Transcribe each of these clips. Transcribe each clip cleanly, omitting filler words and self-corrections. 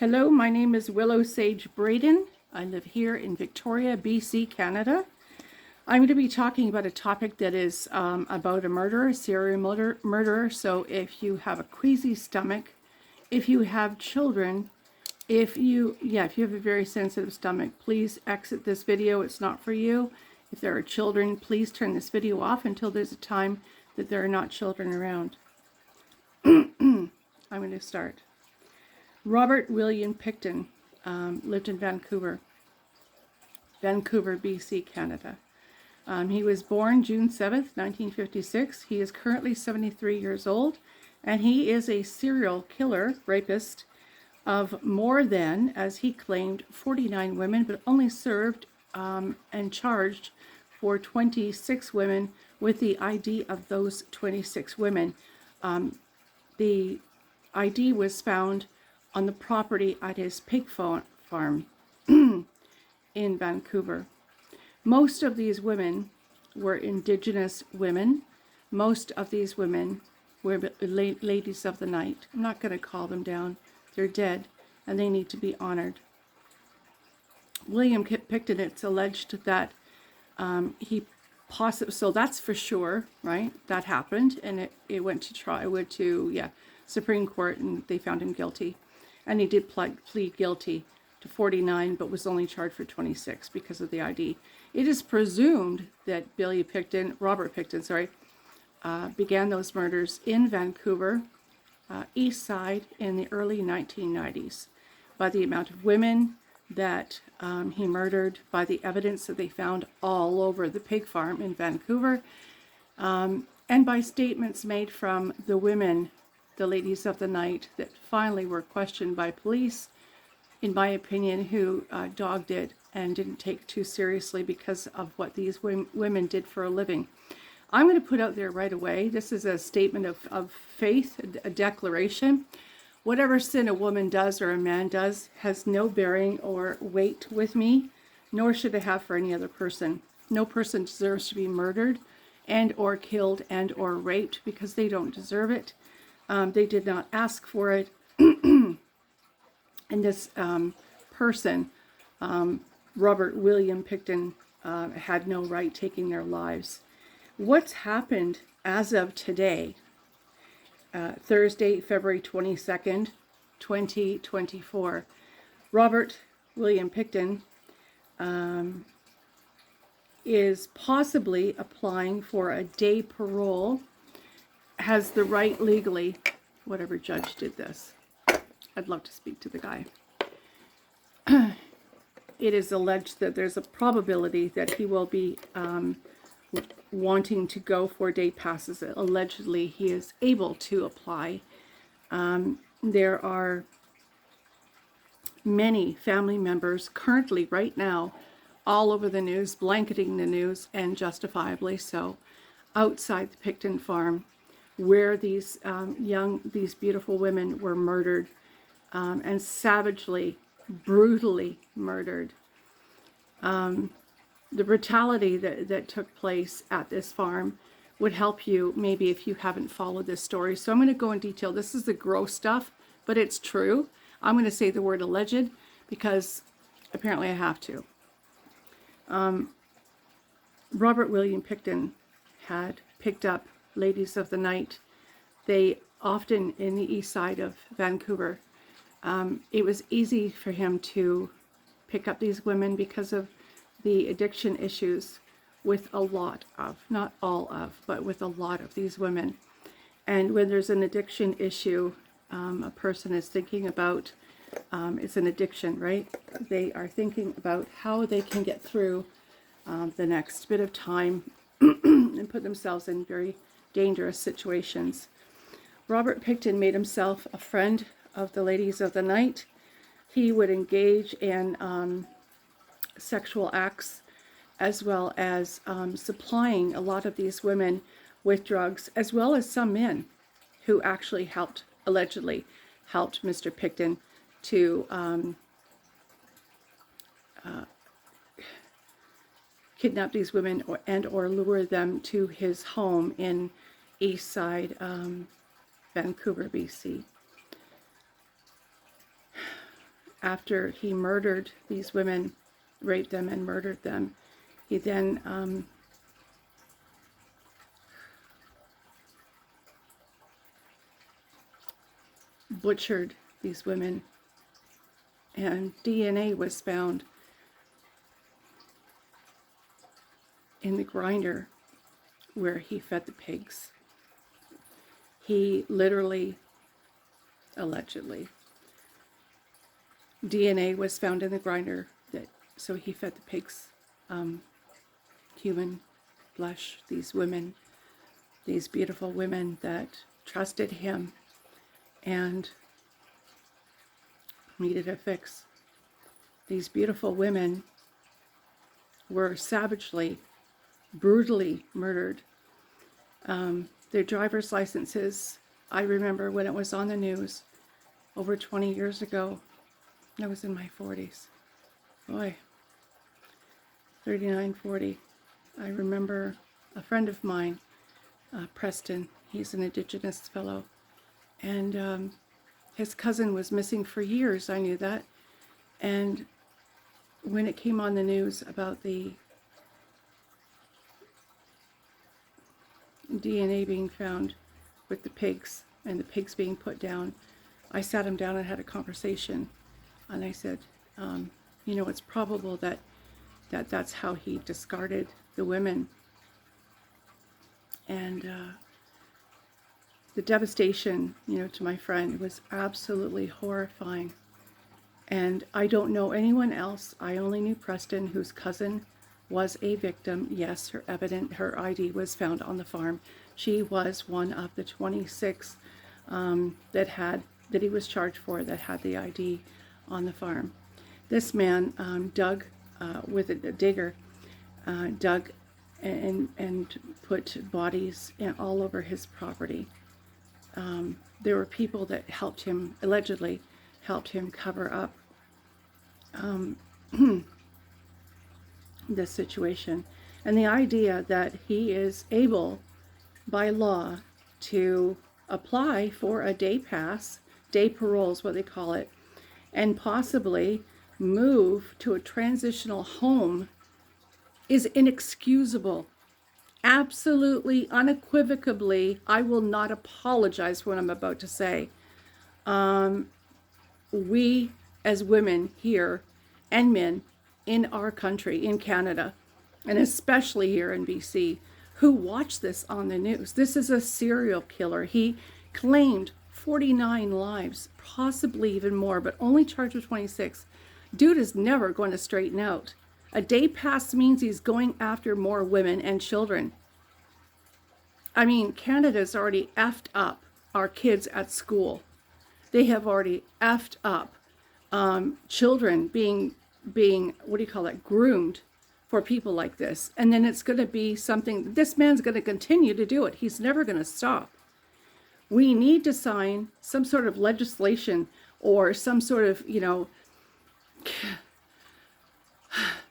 Hello, my name is Willow Sage Braden. I live here in Victoria, BC, Canada. I'm going to be talking about a topic that is about a murderer, serial murderer. So if you have a queasy stomach, if you have children, if you have a very sensitive stomach, please exit this video. It's not for you. If there are children, please turn this video off until there's a time that there are not children around. I'm going to start. Robert William Pickton lived in Vancouver, BC, Canada. He was born June 7th, 1956. He is currently 73 years old, and he is a serial killer, rapist of more than, as he claimed, 49 women, but only served and charged for 26 women with the ID of those 26 women. The ID was found on the property at his pig farm in Vancouver. Most of these women were Indigenous women. Most of these women were ladies of the night. I'm not going to call them down. They're dead, and they need to be honored. William Pickton, it's alleged that so that's for sure, right? That happened, and it went to trial, Supreme Court, and they found him guilty. And he did plead guilty to 49, but was only charged for 26 because of the ID. It is presumed that Robert Pickton, began those murders in Vancouver, East Side, in the early 1990s. By the amount of women that he murdered, by the evidence that they found all over the pig farm in Vancouver, and by statements made from the women, the ladies of the night, that finally were questioned by police, in my opinion, who dogged it and didn't take too seriously because of what these women did for a living. I'm going to put out there right away, this is a statement of faith, a declaration. Whatever sin a woman does or a man does has no bearing or weight with me, nor should it have for any other person. No person deserves to be murdered and or killed and or raped because they don't deserve it. They did not ask for it. And this person, Robert William Pickton, had no right taking their lives. What's happened as of today, Thursday, February 22nd, 2024, Robert William Pickton is possibly applying for a day parole, has the right legally, whatever judge did this. I'd love to speak to the guy. It is alleged that there's a probability that he will be wanting to go for day passes. Allegedly, he is able to apply. There are many family members currently, right now, all over the news, blanketing the news, and justifiably so, outside the Pickton farm, where these these beautiful women were murdered, and savagely, brutally murdered. The brutality that took place at this farm would help you maybe if you haven't followed this story. So I'm going to go in detail. This is the gross stuff, but it's true. I'm going to say the word alleged because apparently I have to. Robert William Pickton had picked up ladies of the night. They often in the east side of Vancouver. It was easy for him to pick up these women because of the addiction issues with a lot of, not all of, but with a lot of these women. And when there's an addiction issue, a person is thinking about, it's an addiction, right? They are thinking about how they can get through the next bit of time and put themselves in very dangerous situations. Robert Pickton made himself a friend of the ladies of the night. He would engage in sexual acts, as well as supplying a lot of these women with drugs, as well as some men who actually allegedly helped Mr. Pickton to kidnap these women or lure them to his home in East Side, Vancouver, BC. after he murdered these women, raped them and murdered them, he then butchered these women, and DNA was found in the grinder where he fed the pigs. He literally, allegedly, DNA was found in the grinder so he fed the pigs human flesh. These women, these beautiful women that trusted him and needed a fix. These beautiful women were savagely, brutally murdered. Their driver's licenses, I remember when it was on the news over 20 years ago. I was in my 40s. Boy, 39, 40. I remember a friend of mine, Preston, he's an Indigenous fellow, and his cousin was missing for years. I knew that. And when it came on the news about the DNA being found with the pigs and the pigs being put down, I sat him down and had a conversation. And I said, you know, it's probable that that's how he discarded the women. And the devastation, you know, to my friend was absolutely horrifying. And I don't know anyone else. I only knew Preston, whose cousin was a victim. Yes, her ID was found on the farm. She was one of the 26 that he was charged for that had the ID on the farm. This man dug with a digger, dug and put bodies all over his property. There were people that helped him, allegedly helped him cover up this situation. And the idea that he is able by law to apply for a day pass, day parole is what they call it, and possibly move to a transitional home is inexcusable. Absolutely, unequivocally, I will not apologize for what I'm about to say. We as women here and men in our country, in Canada, and especially here in BC, who watch this on the news. This is a serial killer. He claimed 49 lives, possibly even more, but only charged with 26. Dude is never going to straighten out. A day pass means he's going after more women and children. I mean, Canada's already effed up our kids at school. They have already effed up children being what do you call it, groomed for people like this. And then it's going to be something, this man's going to continue to do it. He's never going to stop. We need to sign some sort of legislation or some sort of, you know,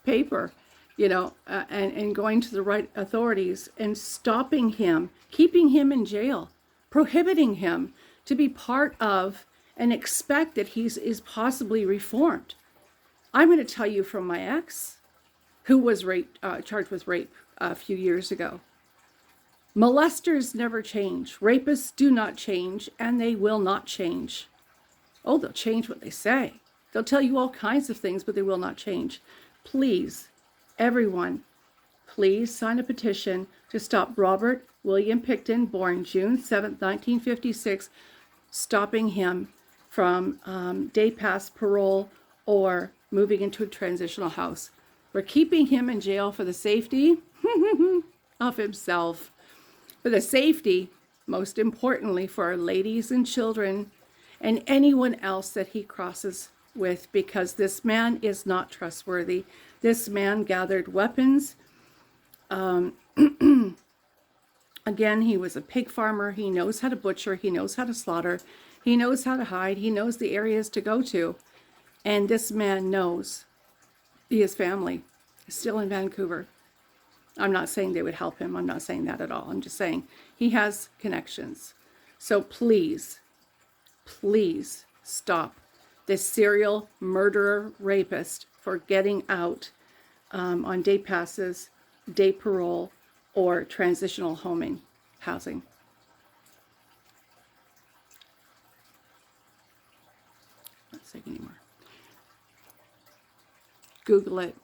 paper, you know, and going to the right authorities and stopping him, keeping him in jail, prohibiting him to be part of and expect that is possibly reformed. I'm going to tell you from my ex, who was charged with rape a few years ago. Molesters never change. Rapists do not change, and they will not change. Oh, they'll change what they say. They'll tell you all kinds of things, but they will not change. Please, everyone, please sign a petition to stop Robert William Pickton, born June 7th, 1956, stopping him from day pass parole or moving into a transitional house. We're keeping him in jail for the safety of himself, for the safety, most importantly, for our ladies and children and anyone else that he crosses with, because this man is not trustworthy. This man gathered weapons. Again, he was a pig farmer. He knows how to butcher. He knows how to slaughter. He knows how to hide. He knows the areas to go to. And this man knows his family is still in Vancouver. I'm not saying they would help him. I'm not saying that at all. I'm just saying he has connections. So please, please stop this serial murderer rapist for getting out on day passes, day parole, or transitional housing. Let's see anymore. Google it.